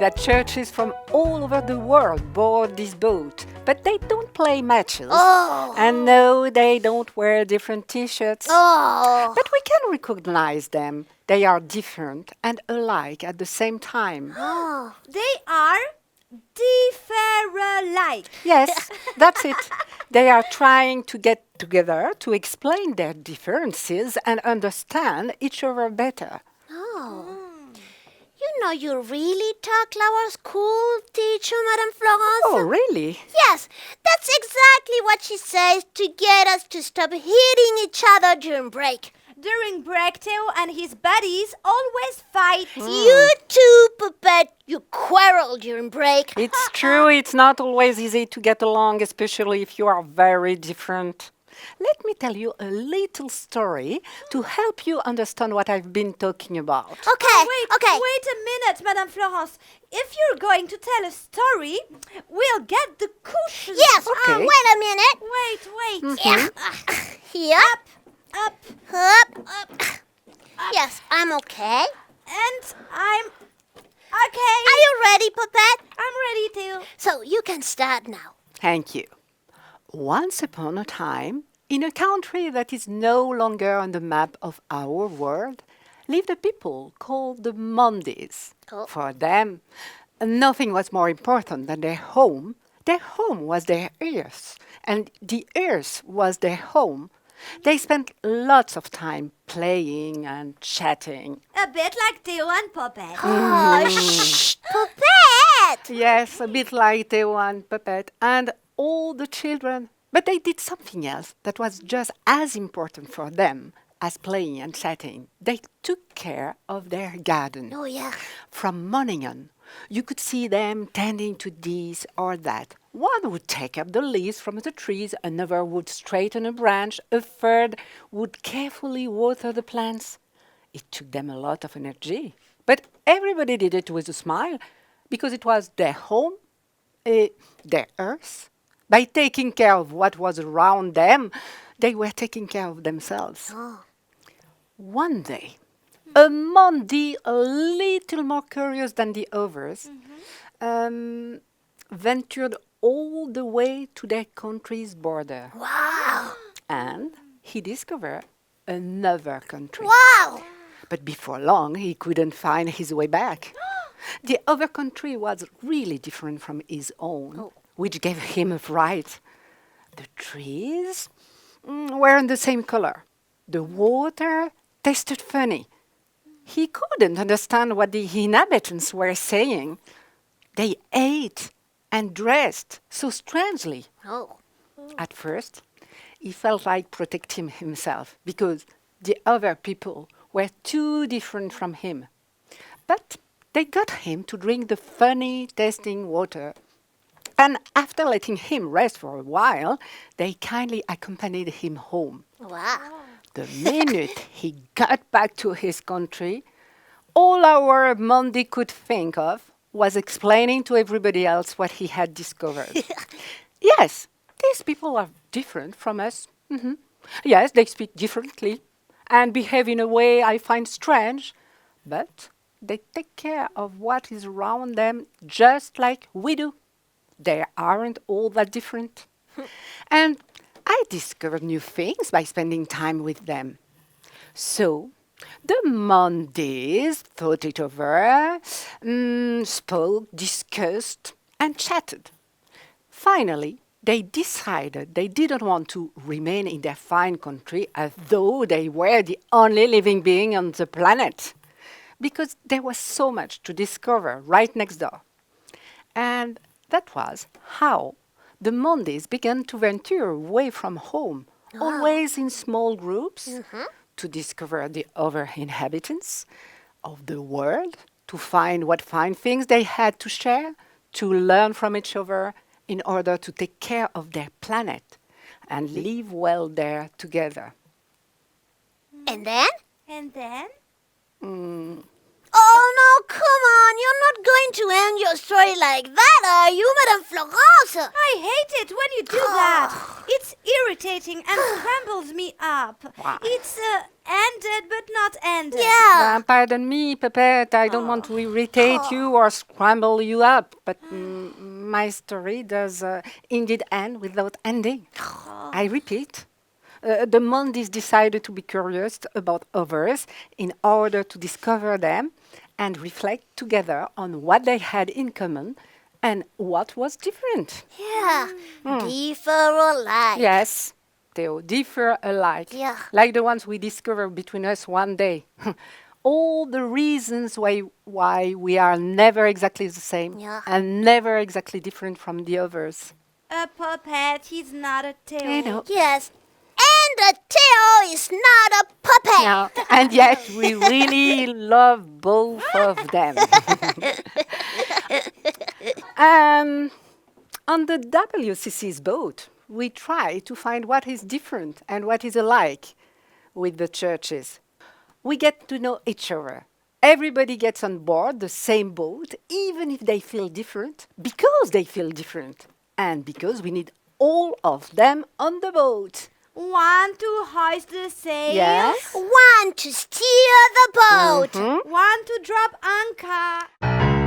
that churches from all over the world board this boat, but they don't play matches. Oh. And no, they don't wear different t-shirts. Oh. But we can recognize them. They are different and alike at the same time. Oh. They are differ-alike. Yes, that's it. They are trying to get together to explain their differences and understand each other better. Oh. You know, you really talk like our school teacher, Madame Florence. Oh, really? Yes, that's exactly what she says to get us to stop hitting each other during break. During break, Theo and his buddies always fight. You too, Popette. You quarrel during break. It's true, it's not always easy to get along, especially if you are very different. Let me tell you a little story to help you understand what I've been talking about. Okay, okay. Wait a minute, Madame Florence. If you're going to tell a story, we'll get the cushion. Yes, Okay. wait a minute. Wait. Yeah. Here. Up. Up. Yes, I'm okay. And I'm okay. Are you ready, Popette? I'm ready to. So you can start now. Thank you. Once upon a time, in a country that is no longer on the map of our world, lived a people called the Mondays. Oh. For them, nothing was more important than their home. Their home was their earth, and the earth was their home. They spent lots of time playing and chatting. A bit like Theo and Popette. Oh, shh, Popette! Yes, a bit like Theo and Popette and all the children. But they did something else that was just as important for them as playing and chatting. They took care of their garden. Oh, yeah. From morning on, you could see them tending to this or that. One would take up the leaves from the trees, another would straighten a branch, a third would carefully water the plants. It took them a lot of energy. But everybody did it with a smile because it was their home, their earth. By taking care of what was around them, they were taking care of themselves. Oh. One day, a Monday, a little more curious than the others, ventured all the way to their country's border. Wow. And he discovered another country. Wow. But before long, he couldn't find his way back. The other country was really different from his own, which gave him a fright. The trees weren't the same color. The water tasted funny. He couldn't understand what the inhabitants were saying. They ate and dressed so strangely. Oh. At first, he felt like protecting himself because the other people were too different from him. But they got him to drink the funny tasting water. And after letting him rest for a while, they kindly accompanied him home. Wow. The minute he got back to his country, all our Monday could think of was explaining to everybody else what he had discovered. Yes, these people are different from us. Yes, they speak differently and behave in a way I find strange, but they take care of what is around them just like we do. They aren't all that different. And I discovered new things by spending time with them. So, the Mondays thought it over, spoke, discussed, and chatted. Finally, they decided they didn't want to remain in their fine country as though they were the only living being on the planet, because there was so much to discover right next door. And that was how the Mondays began to venture away from home, always in small groups, to discover the other inhabitants of the world, to find what fine things they had to share, to learn from each other in order to take care of their planet and live well there together. And then? And then? Oh, no, come on. You're not going to end your story like that, are you, Madame Florence? I hate it when you do that. It's irritating and scrambles me up. Wow. It's ended but not ended. Yeah. Pardon me, Popette, I don't want to irritate you or scramble you up, but my story does indeed end without ending. I repeat. The Mondays decided to be curious about others in order to discover them and reflect together on what they had in common and what was different. Yeah. Differ alike. Yes, Theo, differ alike. Yeah. Like the ones we discovered between us one day. All the reasons why we are never exactly the same Yeah. and never exactly different from the others. A puppet, he's not a tail. I know. Yes. And a Theo is not a puppet. Yeah, and yet we really love both of them. On the WCC's boat, we try to find what is different and what is alike with the churches. We get to know each other. Everybody gets on board the same boat, even if they feel different, because they feel different, and because we need all of them on the boat. One to hoist the sail. Yes. One to steer the boat. One to drop anchor.